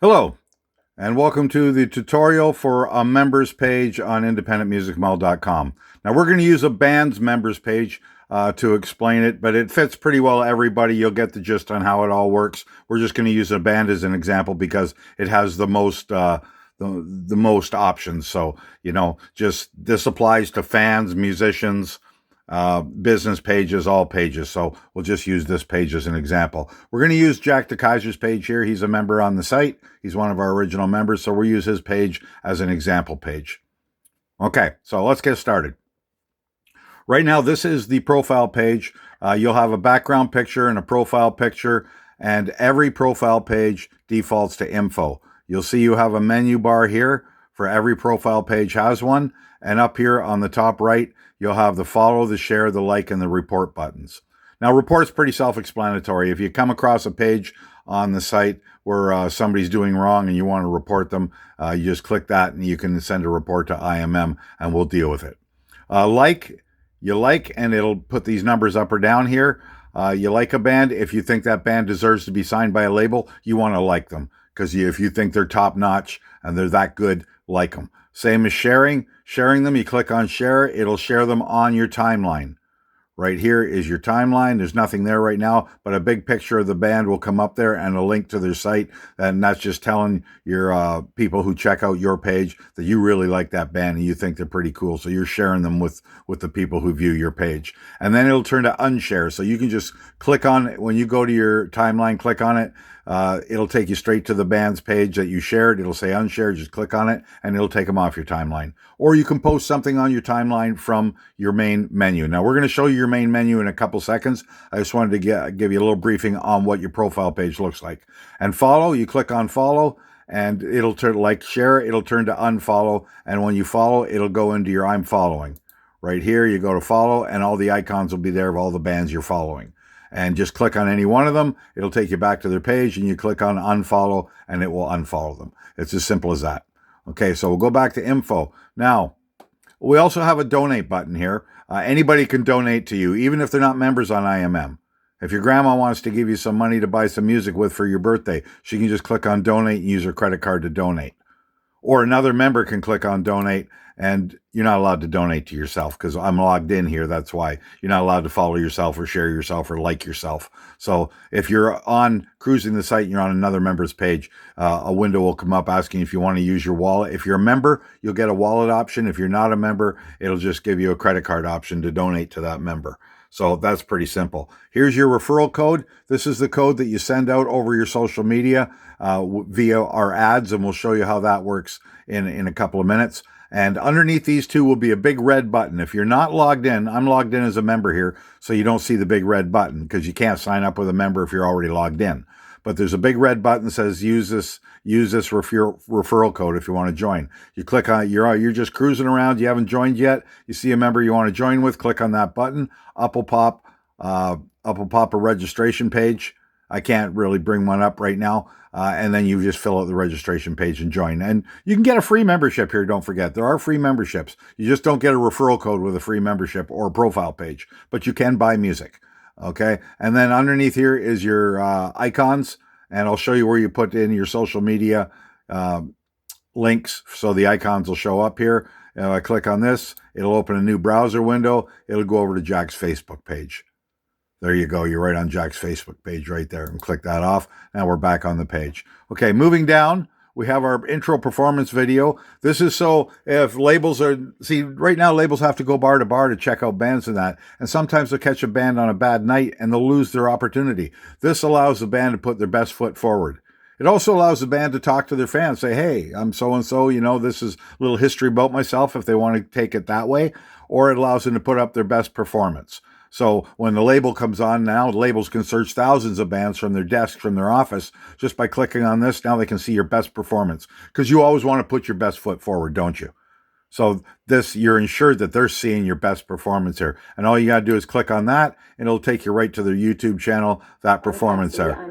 Hello, and welcome to the tutorial for a members page on independentmusicmall.com. Now, we're going to use a band's members page to explain it, but it fits pretty well everybody. You'll get the gist on how it all works. We're just going to use a band as an example because it has the most the most options. So, just this applies to fans, musicians, business pages, all pages. So we'll just use this page as an example. We're going to use Jack DeKaiser's page here. He's a member on the site. He's one of our original members. So we'll use his page as an example page. Okay, so let's get started. Right now, this is the profile page. You'll have a background picture and a profile picture, and every profile page defaults to info. You'll see you have a menu bar here for every profile page has one. And up here on the top right, you'll have the follow, the share, the like, and the report buttons. Now, report's pretty self-explanatory. If you come across a page on the site where somebody's doing wrong and you want to report them, you just click that and you can send a report to IMM and we'll deal with it. You like, and it'll put these numbers up or down here. You like a band. If you think that band deserves to be signed by a label, you want to like them. Because if you think they're top notch and they're that good, like them. Same as sharing them. You click on share. It'll share them on your timeline. Right here is your timeline. There's nothing there right now, but a big picture of the band will come up there and a link to their site. And that's just telling your people who check out your page that you really like that band and you think they're pretty cool. So you're sharing them with the people who view your page. And then it'll turn to unshare. So you can just click on it. When you go to your timeline, click on it. It'll take you straight to the band's page that you shared. It'll say unshare. Just click on it and it'll take them off your timeline. Or you can post something on your timeline from your main menu. Now, we're going to show you your main menu in a couple seconds. I just wanted to give you a little briefing on what your profile page looks like. And follow, you click on follow and it'll turn like share. It'll turn to unfollow. And when you follow, it'll go into your I'm following. Right here, you go to follow and all the icons will be there of all the bands you're following. And just click on any one of them. It'll take you back to their page and you click on unfollow and it will unfollow them. It's as simple as that. Okay, so we'll go back to info. Now, we also have a donate button here. Anybody can donate to you, even if they're not members on IMM. If your grandma wants to give you some money to buy some music with for your birthday, she can just click on donate and use her credit card to donate. Or another member can click on donate, and you're not allowed to donate to yourself because I'm logged in here. That's why you're not allowed to follow yourself or share yourself or like yourself. So if you're on cruising the site and you're on another member's page, a window will come up asking if you want to use your wallet. If you're a member, you'll get a wallet option. If you're not a member, it'll just give you a credit card option to donate to that member. So that's pretty simple. Here's your referral code. This is the code that you send out over your social media via our ads, and we'll show you how that works in a couple of minutes. And underneath these two will be a big red button. If you're not logged in, I'm logged in as a member here, so you don't see the big red button because you can't sign up with a member if you're already logged in. But there's a big red button that says use this referral code if you want to join. You click on it, you're just cruising around, you haven't joined yet, you see a member you want to join with, click on that button, up will pop a registration page. I can't really bring one up right now. And then you just fill out the registration page and join. And you can get a free membership here, don't forget. There are free memberships. You just don't get a referral code with a free membership or a profile page, but you can buy music. Okay, and then underneath here is your icons, and I'll show you where you put in your social media links, so the icons will show up here. I click on this, it'll open a new browser window, it'll go over to Jack's Facebook page. There you go, you're right on Jack's Facebook page right there, and click that off. Now we're back on the page. Okay, moving down, we have our intro performance video. This is so if labels right now labels have to go bar to bar to check out bands and that. And sometimes they'll catch a band on a bad night and they'll lose their opportunity. This allows the band to put their best foot forward. It also allows the band to talk to their fans, say, hey, I'm so-and-so, this is a little history about myself if they want to take it that way. Or it allows them to put up their best performance. So when the label comes on now, labels can search thousands of bands from their desk, from their office, just by clicking on this. Now they can see your best performance because you always want to put your best foot forward, don't you? So you're ensured that they're seeing your best performance here. And all you got to do is click on that and it'll take you right to their YouTube channel, that performance there.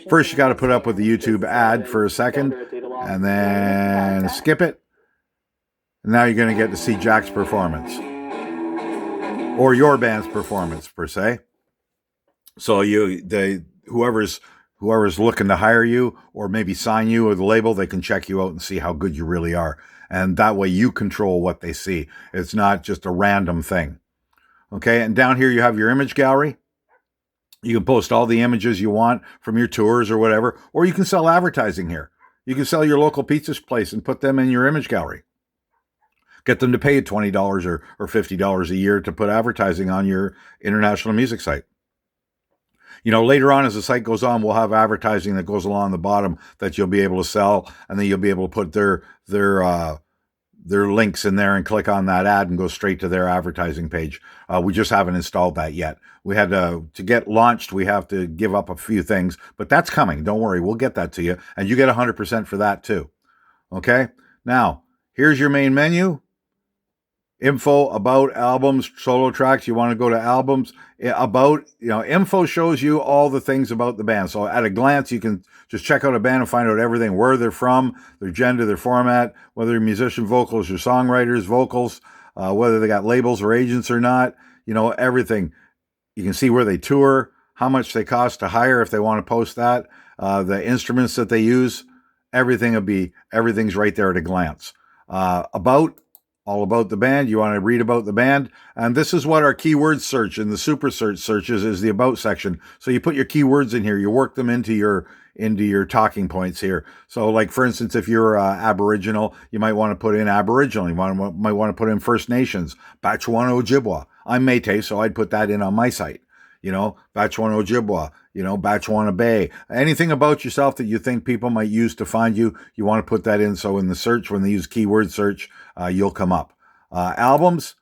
First, you got to put up with the YouTube ad for a second and then skip it. And now you're going to get to see Jack's performance. Or your band's performance per se. So whoever's whoever's looking to hire you or maybe sign you with a label, they can check you out and see how good you really are. And that way you control what they see. It's not just a random thing. Okay, and down here you have your image gallery. You can post all the images you want from your tours or whatever, or you can sell advertising here. You can sell your local pizza place and put them in your image gallery. Get them to pay you $20 or $50 a year to put advertising on your international music site. You know, later on as the site goes on, we'll have advertising that goes along the bottom that you'll be able to sell, and then you'll be able to put their links in there and click on that ad and go straight to their advertising page. We just haven't installed that yet. We had to get launched, we have to give up a few things, but that's coming. Don't worry, we'll get that to you, and you get 100% for that too. Okay? Now, here's your main menu. Info, about, albums, solo tracks. You want to go to albums, about, info shows you all the things about the band. So at a glance, you can just check out a band and find out everything, where they're from, their gender, their format, whether they're musician, vocals, or songwriters, vocals, whether they got labels or agents or not, everything. You can see where they tour, how much they cost to hire if they want to post that, the instruments that they use, everything's right there at a glance. About, all about the band. You want to read about the band. And this is what our keyword search in the super search searches is, the about section. So you put your keywords in here, you work them into your talking points here. So like, for instance, if you're Aboriginal, you might want to put in Aboriginal. You might want to put in First Nations, Batchewana Ojibwa. I'm Métis, so I'd put that in on my site. Batchewana Ojibwa, Batchewana Bay, anything about yourself that you think people might use to find you, you want to put that in. So in the search, when they use keyword search, you'll come up. Albums,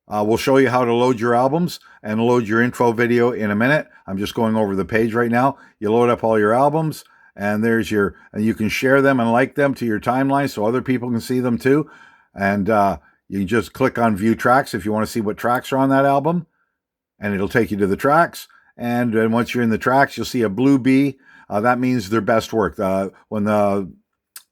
we'll show you how to load your albums and load your intro video in a minute. I'm just going over the page right now. You load up all your albums, and and you can share them and like them to your timeline so other people can see them too. And you just click on view tracks if you want to see what tracks are on that album, and it'll take you to the tracks. And once you're in the tracks, you'll see a blue B. That means their best work. When the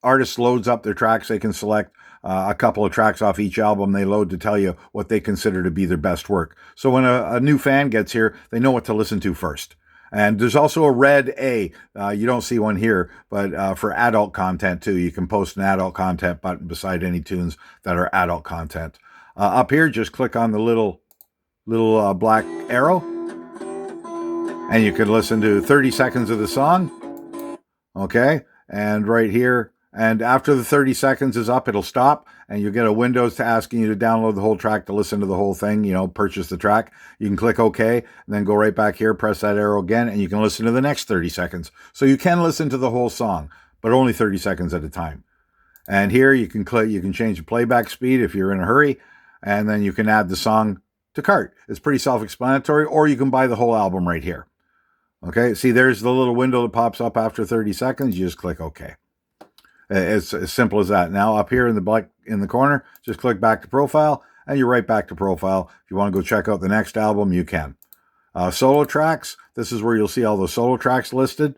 artist loads up their tracks, they can select a couple of tracks off each album they load to tell you what they consider to be their best work. So when a new fan gets here, they know what to listen to first. And there's also a red A. You don't see one here, but for adult content too. You can post an adult content button beside any tunes that are adult content. Up here, just click on the little black arrow, and you can listen to 30 seconds of the song. Okay, and right here, and after the 30 seconds is up, it'll stop, and you'll get a window asking you to download the whole track to listen to the whole thing, purchase the track. You can click OK, and then go right back here, press that arrow again, and you can listen to the next 30 seconds. So you can listen to the whole song, but only 30 seconds at a time. And here you can change the playback speed if you're in a hurry, and then you can add the song to cart. It's pretty self-explanatory, or you can buy the whole album right here. Okay, see, there's the little window that pops up after 30 seconds. You just click OK. It's as simple as that. Now up here in the corner, just click back to profile, and you're right back to profile. If you want to go check out the next album, you can. Solo tracks, this is where you'll see all the solo tracks listed.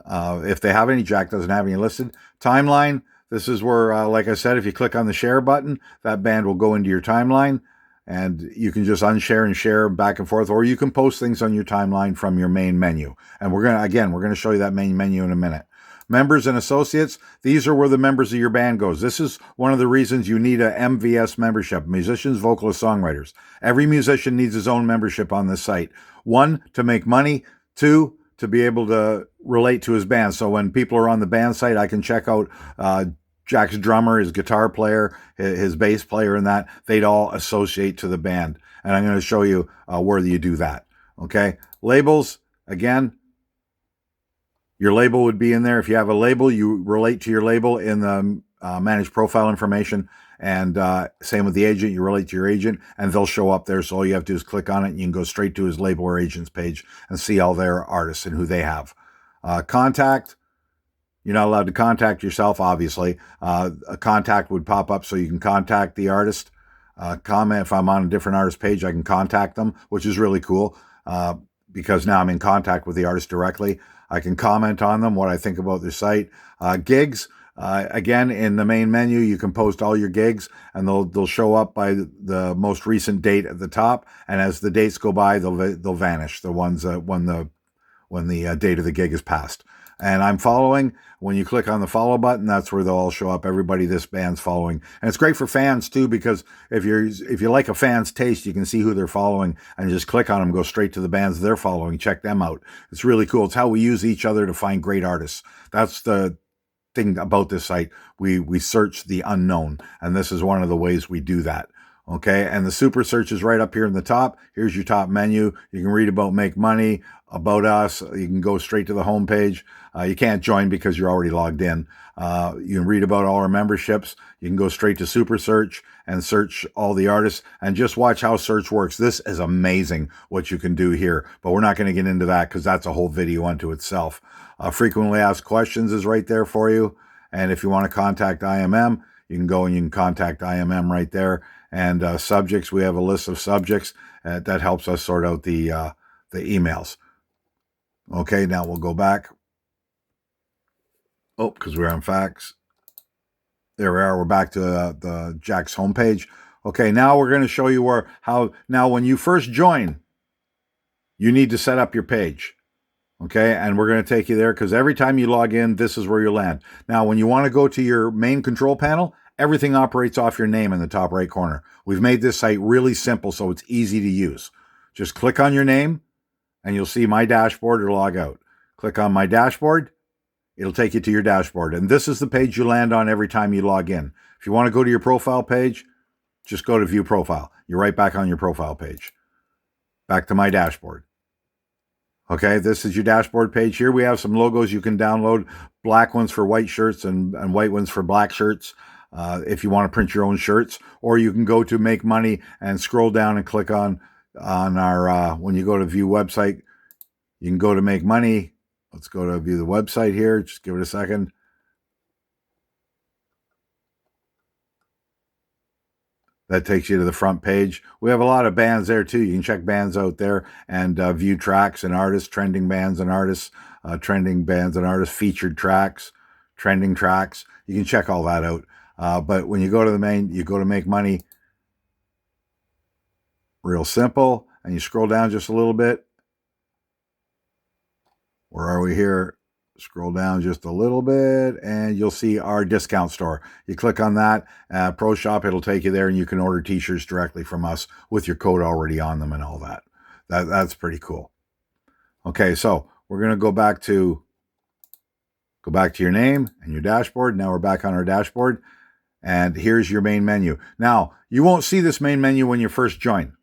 If they have any, Jack doesn't have any listed. Timeline, this is where, like I said, if you click on the share button, that band will go into your timeline, and you can just unshare and share back and forth, or you can post things on your timeline from your main menu. And we're going to show you that main menu in a minute. Members and associates, these are where the members of your band goes. This is one of the reasons you need a MVS membership, musicians, vocalists, songwriters. Every musician needs his own membership on this site. 1, to make money. 2, to be able to relate to his band. So when people are on the band site, I can check out Jack's drummer, his guitar player, his bass player, and that. They'd all associate to the band. And I'm going to show you where you do that. Okay. Labels, again, your label would be in there. If you have a label, you relate to your label in the manage profile information. And same with the agent, you relate to your agent, and they'll show up there. So all you have to do is click on it, and you can go straight to his label or agent's page and see all their artists and who they have. Contact, you're not allowed to contact yourself, obviously. A contact would pop up so you can contact the artist. Comment, if I'm on a different artist page, I can contact them, which is really cool because now I'm in contact with the artist directly. I can comment on them, what I think about their site. Gigs, again, in the main menu, you can post all your gigs, and they'll show up by the most recent date at the top. And as the dates go by, they'll vanish. The ones when when the date of the gig is passed. And I'm following. When you click on the follow button, that's where they'll all show up. Everybody this band's following. And it's great for fans too, because if you like a fan's taste, you can see who they're following and just click on them, go straight to the bands they're following, check them out. It's really cool. It's how we use each other to find great artists. That's the thing about this site. We search the unknown, and this is one of the ways we do that. Okay, and the super search is right up here in the top. Here's your top menu. You can read about Make Money, about us. You can go straight to the homepage. You can't join because you're already logged in. You can read about all our memberships. You can go straight to super search and search all the artists and just watch how search works. This is amazing what you can do here, but we're not going to get into that because that's a whole video unto itself. Frequently asked questions is right there for you. And if you want to contact IMM, you can go and you can contact IMM right there. And subjects, we have a list of subjects that helps us sort out the emails. Okay, now we'll go back. Oh, because we're on fax. There we are. We're back to the Jack's homepage. Okay, now we're going to show you now when you first join, you need to set up your page. Okay, and we're going to take you there because every time you log in, this is where you land. Now, when you want to go to your main control panel, everything operates off your name in the top right corner. We've made this site really simple so it's easy to use. Just click on your name and you'll see My Dashboard or Log Out. Click on My Dashboard. It'll take you to your dashboard. And this is the page you land on every time you log in. If you want to go to your profile page, just go to View Profile. You're right back on your profile page. Back to My Dashboard. Okay, this is your dashboard page. Here we have some logos you can download. Black ones for white shirts and white ones for black shirts. If you want to print your own shirts, or you can go to Make Money and scroll down and click on our, when you go to view website, you can go to Make Money. Let's go to view the website here. Just give it a second. That takes you to the front page. We have a lot of bands there too. You can check bands out there and view tracks and artists, trending bands and artists, featured tracks, trending tracks. You can check all that out. But when you go to the main, you go to Make Money. Real simple. And you scroll down just a little bit. Where are we here? Scroll down just a little bit and you'll see our discount store. You click on that, Pro Shop, it'll take you there and you can order t-shirts directly from us with your code already on them and all that. That's pretty cool. Okay, so we're going to go back to your name and your dashboard. Now we're back on our dashboard and here's your main menu. Now, you won't see this main menu when you first join.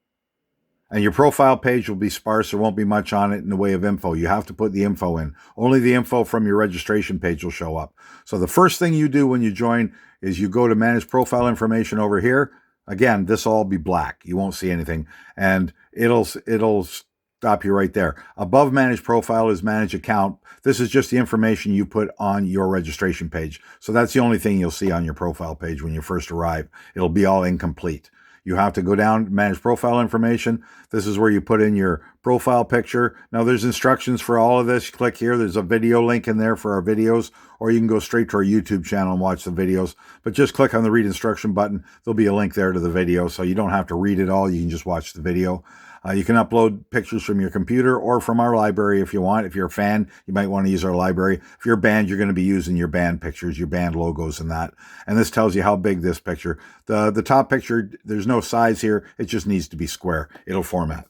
And your profile page will be sparse. There won't be much on it in the way of info. You have to put the info in. Only the info from your registration page will show up. So the first thing you do when you join is you go to Manage Profile Information over here. Again, this will all be black. You won't see anything. And it'll stop you right there. Above Manage Profile is Manage Account. This is just the information you put on your registration page. So that's the only thing you'll see on your profile page when you first arrive. It'll be all incomplete. You have to go down, Manage Profile Information. This is where you put in your profile picture. Now, there's instructions for all of this. You click here. There's a video link in there for our videos, or you can go straight to our YouTube channel and watch the videos. But just click on the Read Instruction button. There'll be a link there to the video, so you don't have to read it all. You can just watch the video. You can upload pictures from your computer or from our library if you want. If you're a fan, you might want to use our library. If you're a band, you're going to be using your band pictures, your band logos and that. And this tells you how big this picture. The top picture, there's no size here. It just needs to be square. It'll format.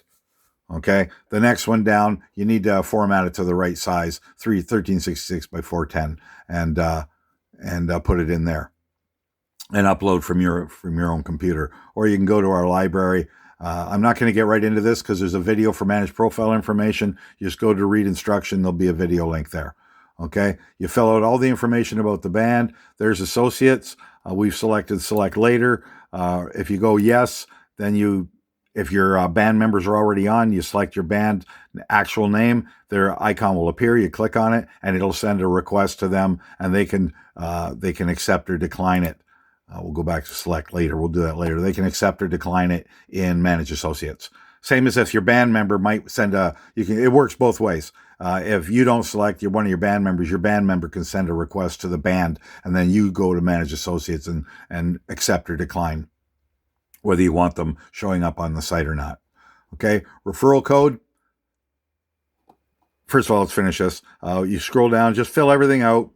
Okay. The next one down, you need to format it to the right size, 1366 by 410, and put it in there and upload from your own computer. Or you can go to our library. I'm not going to get right into this because there's a video for Manage Profile Information. You just go to Read Instruction. There'll be a video link there. Okay. You fill out all the information about the band. There's associates. We've selected Select Later. If you go yes, then if your band members are already on, you select your band actual name. Their icon will appear. You click on it and it'll send a request to them and they can accept or decline it. We'll go back to Select Later. We'll do that later. They can accept or decline it in Manage Associates. Same as if your band member might send it works both ways. If you don't select one of your band members, your band member can send a request to the band and then you go to Manage Associates and accept or decline whether you want them showing up on the site or not. Okay. Referral code first of all, let's finish this. You scroll down, just fill everything out.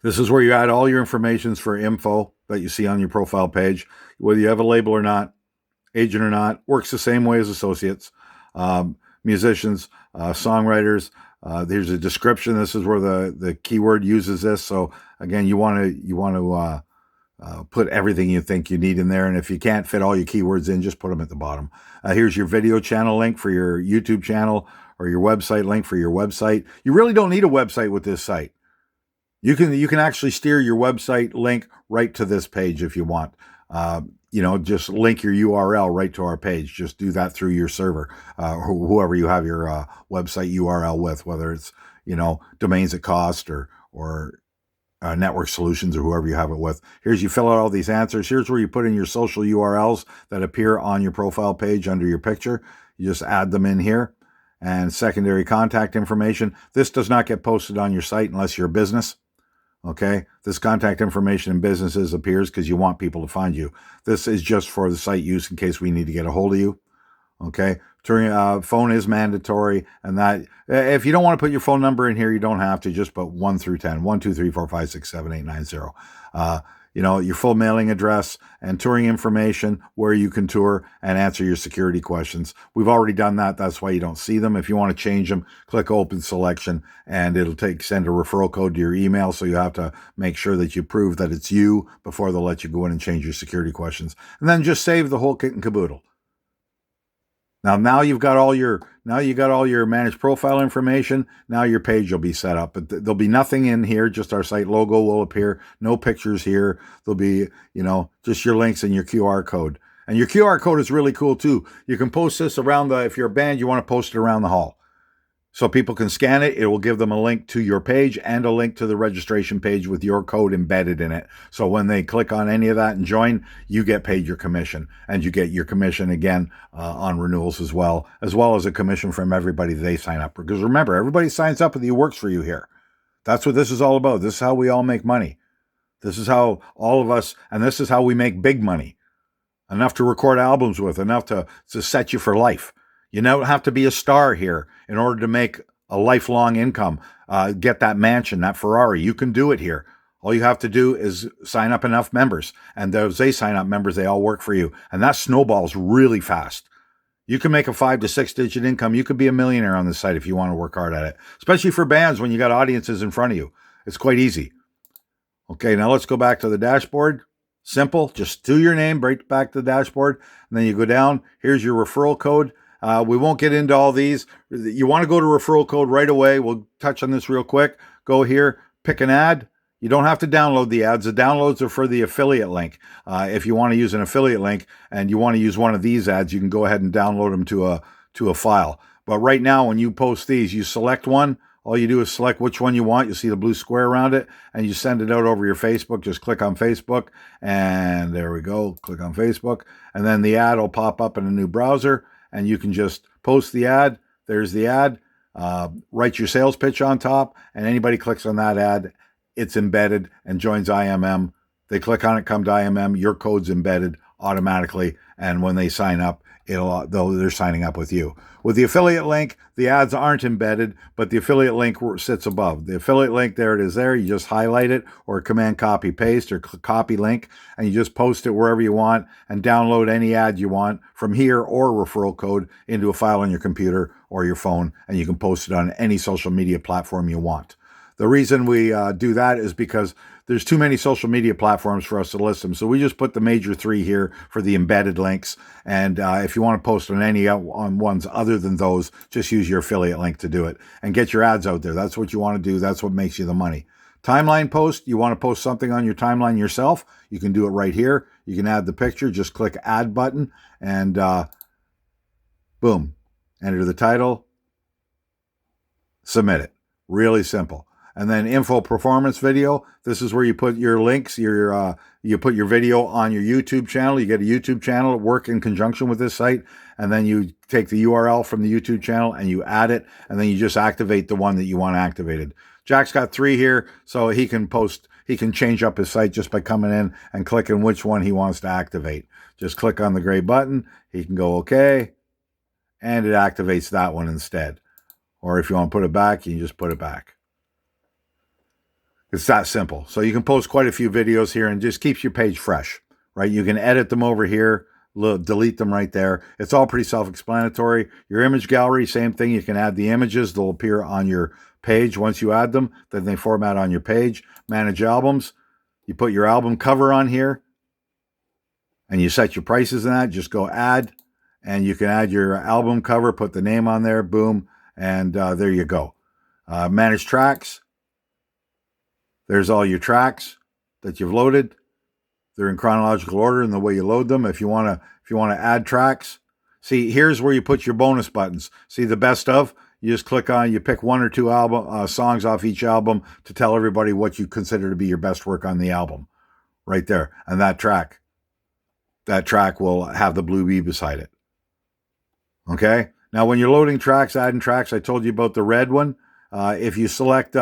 This is where you add all your information for info that you see on your profile page, whether you have a label or not, agent or not. Works the same way as associates, musicians, songwriters. There's a description. This is where the keyword uses this. So again, you want to put everything you think you need in there. And if you can't fit all your keywords in, just put them at the bottom. Here's your video channel link for your YouTube channel, or your website link for your website. You really don't need a website with this site. You can actually steer your website link right to this page if you want. Just link your URL right to our page. Just do that through your server, whoever you have your website URL with, whether it's, Domains at Cost or Network Solutions or whoever you have it with. Here's, you fill out all these answers. Here's where you put in your social URLs that appear on your profile page under your picture. You just add them in here. And secondary contact information. This does not get posted on your site unless you're a business. Okay, this contact information in businesses appears because you want people to find you. This is just for the site use in case we need to get a hold of you. Okay, phone is mandatory, and that if you don't want to put your phone number in here, you don't have to. Just put 1 through 10, 1, 2, 3, 4, 5, 6, 7, 8, 9, 0. Your full mailing address and touring information, where you can tour, and answer your security questions. We've already done that. That's why you don't see them. If you want to change them, click open selection, and it'll send a referral code to your email. So you have to make sure that you prove that it's you before they'll let you go in and change your security questions. And then just save the whole kit and caboodle. Now you got all your managed profile information. Now your page will be set up, but there'll be nothing in here. Just our site logo will appear. No pictures here. There'll be, just your links and your QR code. And your QR code is really cool too. You can post this around if you're a band, you want to post it around the hall. So people can scan it. It will give them a link to your page and a link to the registration page with your code embedded in it. So when they click on any of that and join, you get paid your commission, and you get your commission again on renewals as well as a commission from everybody they sign up. Because remember, everybody signs up with you, works for you here. That's what this is all about. This is how we all make money. This is how all of us, and this is how we make big money. Enough to record albums with, enough to set you for life. You don't have to be a star here in order to make a lifelong income, get that mansion, that Ferrari. You can do it here. All you have to do is sign up enough members. And those they sign up members, they all work for you. And that snowballs really fast. You can make a 5 to 6 digit income. You could be a millionaire on this site if you want to work hard at it, especially for bands when you got audiences in front of you. It's quite easy. Okay, now let's go back to the dashboard. Simple. Just do your name, right back to the dashboard. And then you go down. Here's your referral code. We won't get into all these. You want to go to referral code right away. We'll touch on this real quick. Go here, pick an ad. You don't have to download the ads. The downloads are for the affiliate link. If you want to use an affiliate link and you want to use one of these ads, you can go ahead and download them to a file. But right now, when you post these, you select one. All you do is select which one you want. You see the blue square around it, and you send it out over your Facebook. Just click on Facebook, and there we go. Click on Facebook, and then the ad will pop up in a new browser. And you can just post the ad. There's the ad. Write your sales pitch on top. And anybody clicks on that ad, it's embedded and joins IMM. They click on it, come to IMM. Your code's embedded automatically. And when they sign up, they're signing up with you. With the affiliate link, the ads aren't embedded, but the affiliate link sits above. The affiliate link, there it is there. You just highlight it, or command copy paste, or copy link, and you just post it wherever you want and download any ad you want from here or referral code into a file on your computer or your phone, and you can post it on any social media platform you want. The reason we do that is because there's too many social media platforms for us to list them. So we just put the major 3 here for the embedded links. And if you want to post on any on ones other than those, just use your affiliate link to do it and get your ads out there. That's what you want to do. That's what makes you the money. Timeline post, you want to post something on your timeline yourself, you can do it right here. You can add the picture, just click add button, and boom, enter the title, submit it. Really simple. And then info performance video. This is where you put your links, you put your video on your YouTube channel. You get a YouTube channel, work in conjunction with this site. And then you take the URL from the YouTube channel and you add it. And then you just activate the one that you want activated. Jack's got 3 here, so he can change up his site just by coming in and clicking which one he wants to activate. Just click on the gray button. He can go okay. And it activates that one instead. Or if you want to put it back, you can just put it back. It's that simple. So you can post quite a few videos here and just keeps your page fresh, right? You can edit them over here, delete them right there. It's all pretty self-explanatory. Your image gallery, same thing. You can add the images. They'll appear on your page. Once you add them, then they format on your page. Manage albums. You put your album cover on here and you set your prices in that. Just go add and you can add your album cover, put the name on there, boom, and there you go. Manage tracks. There's all your tracks that you've loaded. They're in chronological order in the way you load them. If you want to add tracks, see, here's where you put your bonus buttons. See the best of? You just click on, you pick one or two songs off each album to tell everybody what you consider to be your best work on the album. Right there. And that track will have the blue bee beside it. Okay? Now, when you're loading tracks, adding tracks, I told you about the red one. If you select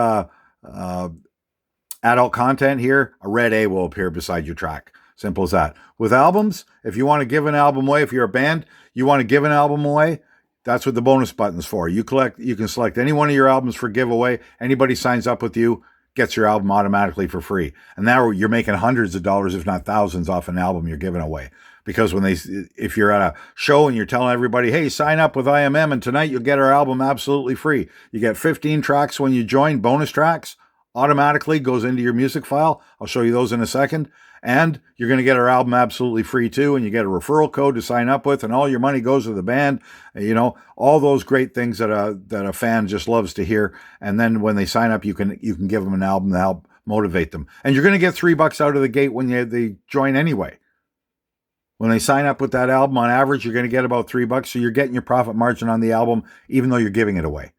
adult content here, a red A will appear beside your track. Simple as that. With albums, if you want to give an album away, if you're a band, you want to give an album away, that's what the bonus button's for. You can select any one of your albums for giveaway. Anybody signs up with you gets your album automatically for free. And now you're making hundreds of dollars, if not thousands, off an album you're giving away. Because if you're at a show and you're telling everybody, hey, sign up with IMM and tonight you'll get our album absolutely free. You get 15 tracks when you join, bonus tracks. Automatically goes into your music file. I'll show you those in a second. And you're going to get our album absolutely free too. And you get a referral code to sign up with, and all your money goes to the band. You know, all those great things that a fan just loves to hear. And then when they sign up, you can give them an album to help motivate them. And you're going to get $3 out of the gate when they join anyway. When they sign up with that album, on average, you're going to get about $3. So you're getting your profit margin on the album, even though you're giving it away.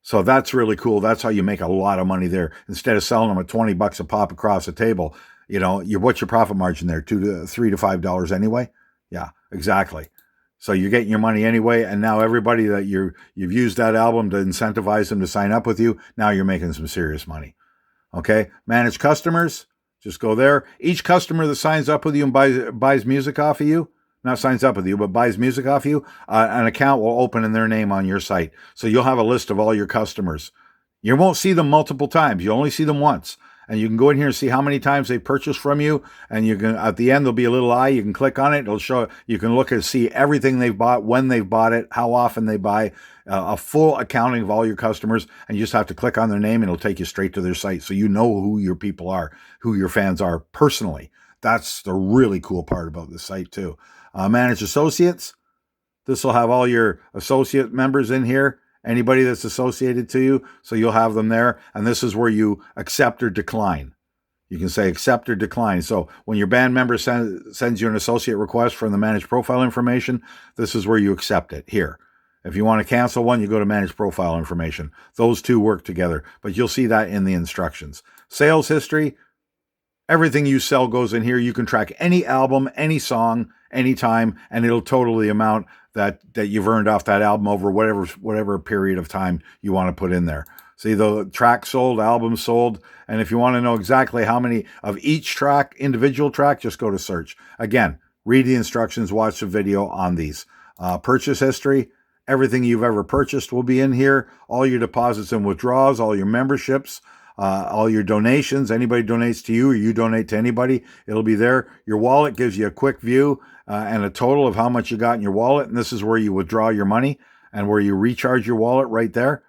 So that's really cool. That's how you make a lot of money there. Instead of selling them at $20 a pop across the table, you know, what's your profit margin there? $3 to $5 anyway? Yeah, exactly. So you're getting your money anyway. And now everybody that you've used that album to incentivize them to sign up with you, now you're making some serious money. Okay. Manage customers. Just go there. Each customer that signs up with you and buys music off of you, not signs up with you, but buys music off you, an account will open in their name on your site. So you'll have a list of all your customers. You won't see them multiple times. You only see them once. And you can go in here and see how many times they purchased from you. And you can, at the end, there'll be a little eye. You can click on it. It'll show, you can look and see everything they've bought, when they've bought it, how often they buy, a full accounting of all your customers. And you just have to click on their name and it'll take you straight to their site. So you know who your people are, who your fans are personally. That's the really cool part about this site too. Manage associates. This will have all your associate members in here. Anybody that's associated to you, so you'll have them there. And this is where you accept or decline. You can say accept or decline. So when your band member sends you an associate request from the manage profile information, this is where you accept it here. If you want to cancel one, you go to manage profile information. Those two work together, but you'll see that in the instructions. Sales history, everything you sell goes in here. You can track any album, any song, anytime, and it'll total the amount that you've earned off that album over whatever period of time you want to put in there. See the track sold, album sold, and if you want to know exactly how many of each track, individual track, just go to search. Again, read the instructions, watch the video on these. Purchase history, everything you've ever purchased will be in here. All your deposits and withdrawals, all your memberships, all your donations. Anybody donates to you or you donate to anybody, it'll be there. Your wallet gives you a quick view and a total of how much you got in your wallet. And this is where you withdraw your money and where you recharge your wallet right there.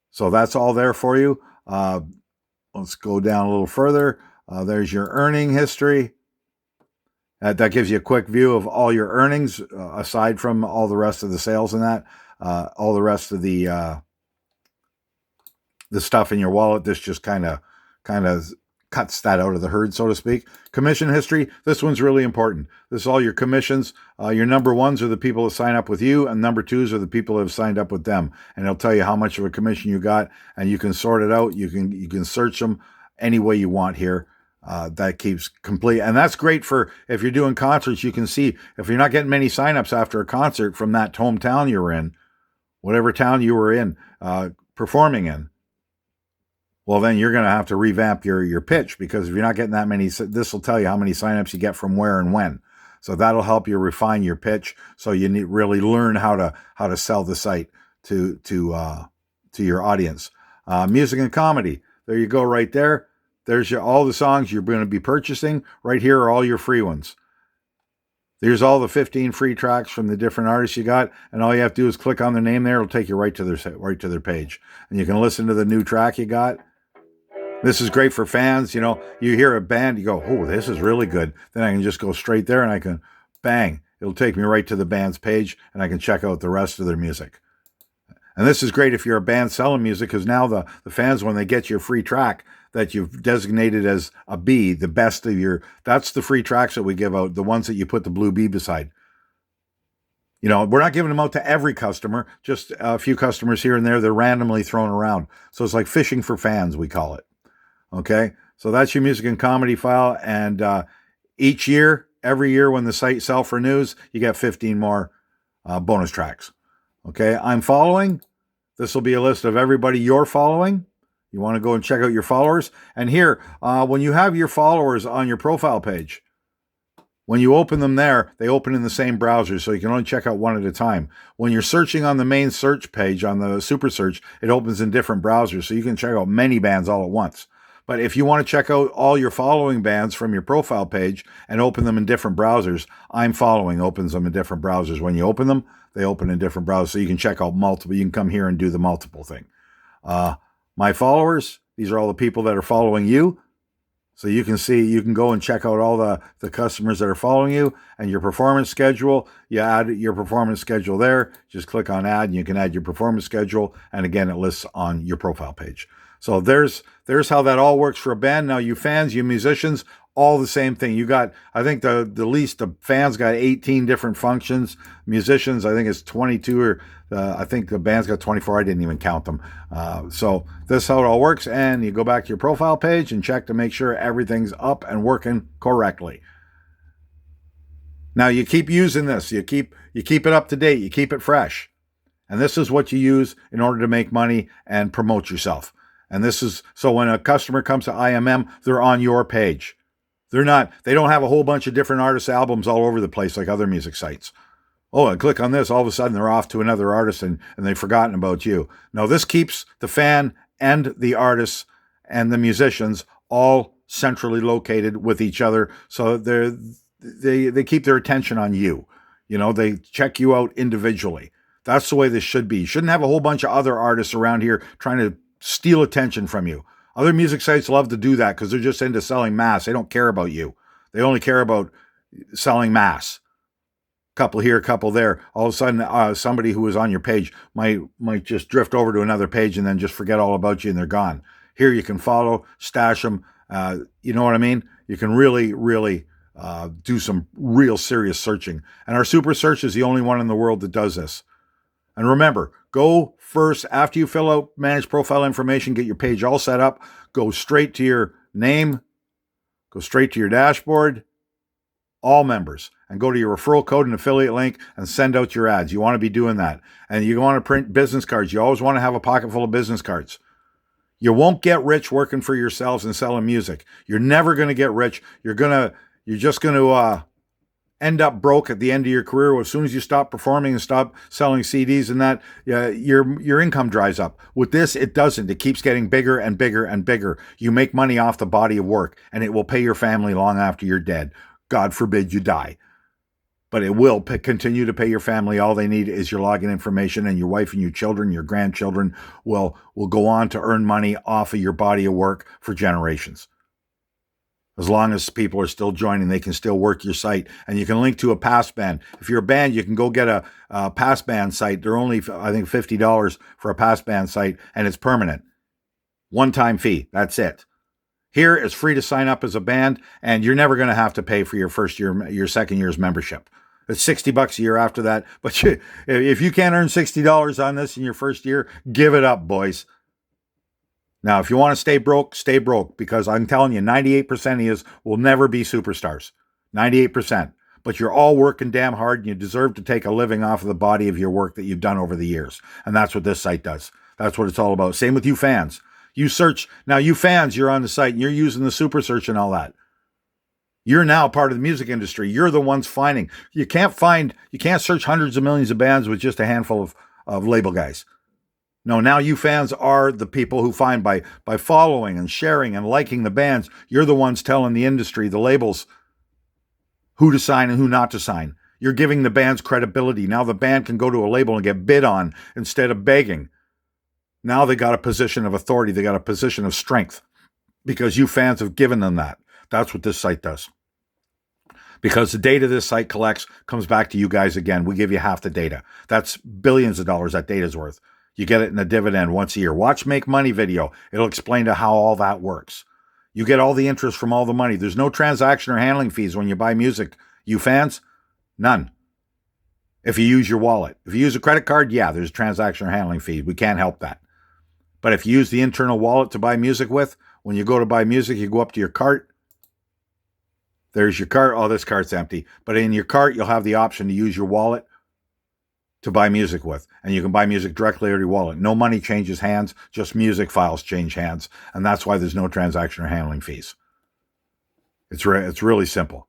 So that's all there for you. Let's go down a little further. There's your earning history. That gives you a quick view of all your earnings, aside from all the rest of the sales and that, all the rest of the stuff in your wallet. This just kind of cuts that out of the herd, so to speak. Commission history. This one's really important. This is all your commissions. Your number ones are the people that sign up with you, and number twos are the people that have signed up with them. And it'll tell you how much of a commission you got, and you can sort it out. You can search them any way you want here. That keeps complete. And that's great for if you're doing concerts. You can see if you're not getting many signups after a concert from that hometown you were in, whatever town you were in, performing in. Well, then you're going to have to revamp your pitch, because if you're not getting that many, this will tell you how many signups you get from where and when. So that'll help you refine your pitch. So you need really learn how to sell the site to your audience. Music and comedy. There you go, right there. There's all the songs you're going to be purchasing. Right here are all your free ones. There's all the 15 free tracks from the different artists you got, and all you have to do is click on their name there. It'll take you right to their page, and you can listen to the new track you got. This is great for fans. You hear a band, you go, oh, this is really good. Then I can just go straight there, and I can, bang, it'll take me right to the band's page, and I can check out the rest of their music. And this is great if you're a band selling music, because now the fans, when they get your free track that you've designated as a B, the best of that's the free tracks that we give out, the ones that you put the blue B beside. We're not giving them out to every customer, just a few customers here and there. They're randomly thrown around. So it's like fishing for fans, we call it. Okay? So that's your music and comedy file. And every year when the site self-renews, you get 15 more bonus tracks. Okay, I'm following. This will be a list of everybody you're following. You want to go and check out your followers. And here, when you have your followers on your profile page, when you open them there, they open in the same browser, so you can only check out one at a time. When you're searching on the main search page, on the Super Search, it opens in different browsers, so you can check out many bands all at once. But if you want to check out all your following bands from your profile page and open them in different browsers, I'm Following opens them in different browsers. When you open them, they open in different browsers, so you can check out multiple. You can come here and do the multiple thing. My followers, these are all the people that are following you. So you can go and check out all the customers that are following you and your performance schedule. You add your performance schedule there. Just click on add and you can add your performance schedule. And again, it lists on your profile page. So there's how that all works for a band. Now, you fans, you musicians, all the same thing. You got, I think the fans got 18 different functions. Musicians, I think it's 22, or I think the band's got 24. I didn't even count them. So this is how it all works. And you go back to your profile page and check to make sure everything's up and working correctly. Now you keep using this. You keep it up to date. You keep it fresh. And this is what you use in order to make money and promote yourself. And this is, so when a customer comes to IMM, they're on your page. They don't have a whole bunch of different artists' albums all over the place like other music sites. Oh, and click on this, all of a sudden they're off to another artist and they've forgotten about you. No, this keeps the fan and the artists and the musicians all centrally located with each other. So they keep their attention on you. They check you out individually. That's the way this should be. You shouldn't have a whole bunch of other artists around here trying to steal attention from you. Other music sites love to do that because they're just into selling mass. They don't care about you. They only care about selling mass. Couple here, couple there. All of a sudden, somebody who was on your page might just drift over to another page and then just forget all about you and they're gone. Here you can follow, stash them. You know what I mean? You can really, really do some real serious searching. And our Super Search is the only one in the world that does this. And remember, go first, after you fill out manage profile information, get your page all set up, go straight to your name, go straight to your dashboard, all members, and go to your referral code and affiliate link and send out your ads. You want to be doing that. And you want to print business cards. You always want to have a pocket full of business cards. You won't get rich working for yourselves and selling music. You're never going to get rich. You're just going to end up broke at the end of your career. As soon as you stop performing and stop selling CDs and that, your income dries up. With this, it doesn't. It keeps getting bigger and bigger and bigger. You make money off the body of work, and it will pay your family long after you're dead. God forbid you die. But it will continue to pay your family. All they need is your login information, and your wife and your children, your grandchildren will go on to earn money off of your body of work for generations. As long as people are still joining, they can still work your site. And you can link to a past band. If you're a band, you can go get a past band site. They're only, I think, $50 for a past band site, and it's permanent. One-time fee. That's it. Here, it's free to sign up as a band, and you're never going to have to pay for your second year's membership. It's $60 a year after that. But if you can't earn $60 on this in your first year, give it up, boys. Now, if you want to stay broke, because I'm telling you, 98% of you will never be superstars. 98%. But you're all working damn hard, and you deserve to take a living off of the body of your work that you've done over the years. And that's what this site does. That's what it's all about. Same with you fans. You search. Now, you fans, you're on the site, and you're using the Super Search and all that. You're now part of the music industry. You're the ones finding. You can't search hundreds of millions of bands with just a handful of label guys. No, now you fans are the people who find by following and sharing and liking the bands, you're the ones telling the industry, the labels, who to sign and who not to sign. You're giving the bands credibility. Now the band can go to a label and get bid on instead of begging. Now they got a position of authority. They got a position of strength because you fans have given them that. That's what this site does. Because the data this site collects comes back to you guys again. We give you half the data. That's billions of dollars that data's worth. You get it in a dividend once a year. Watch Make Money video. It'll explain to how all that works. You get all the interest from all the money. There's no transaction or handling fees when you buy music. You fans? None. If you use your wallet. If you use a credit card, yeah, there's a transaction or handling fee. We can't help that. But if you use the internal wallet to buy music with, when you go to buy music, you go up to your cart. There's your cart. Oh, this cart's empty. But in your cart, you'll have the option to use your wallet to buy music with. And you can buy music directly out of your wallet. No money changes hands, just music files change hands. And that's why there's no transaction or handling fees. It's really simple.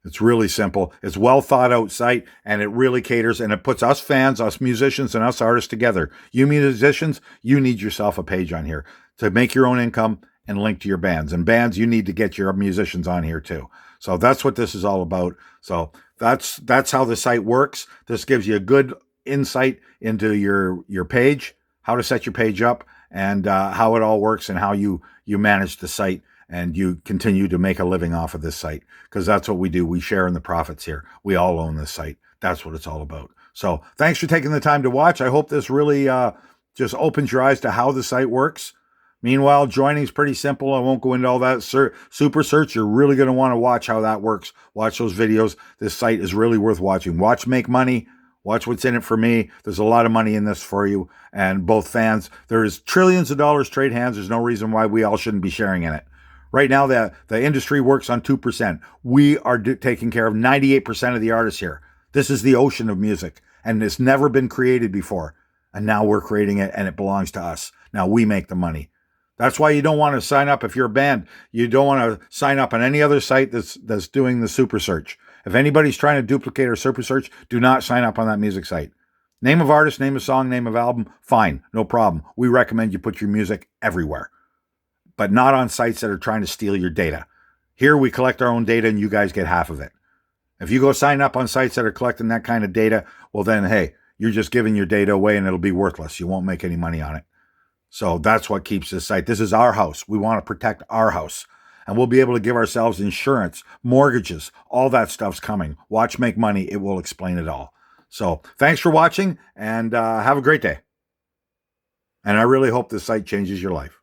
It's really simple. It's well thought out site, and it really caters, and it puts us fans, us musicians, and us artists together. You musicians, you need yourself a page on here to make your own income and link to your bands. And bands, you need to get your musicians on here too. So that's what this is all about. So that's how the site works. This gives you a good insight into your page, how to set your page up, and how it all works, and how you manage the site, and you continue to make a living off of this site, because that's what we do. We share in the profits here. We all own this site. That's what it's all about. So thanks for taking the time to watch. I hope this really just opens your eyes to how the site works. Meanwhile, joining is pretty simple. I won't go into all that super search. You're really going to want to watch how that works. Watch those videos. This site is really worth watching. Watch Make Money. Watch What's in It for Me. There's a lot of money in this for you and both fans. There's trillions of dollars trade hands. There's no reason why we all shouldn't be sharing in it. Right now, the industry works on 2%. We are taking care of 98% of the artists here. This is the ocean of music, and it's never been created before. And now we're creating it, and it belongs to us. Now we make the money. That's why you don't want to sign up if you're a band. You don't want to sign up on any other site that's doing the super search. If anybody's trying to duplicate our super search, do not sign up on that music site. Name of artist, name of song, name of album, fine, no problem. We recommend you put your music everywhere, but not on sites that are trying to steal your data. Here we collect our own data and you guys get half of it. If you go sign up on sites that are collecting that kind of data, well then, hey, you're just giving your data away and it'll be worthless. You won't make any money on it. So that's what keeps this site. This is our house. We want to protect our house. And we'll be able to give ourselves insurance, mortgages, all that stuff's coming. Watch Make Money. It will explain it all. So thanks for watching, and have a great day. And I really hope this site changes your life.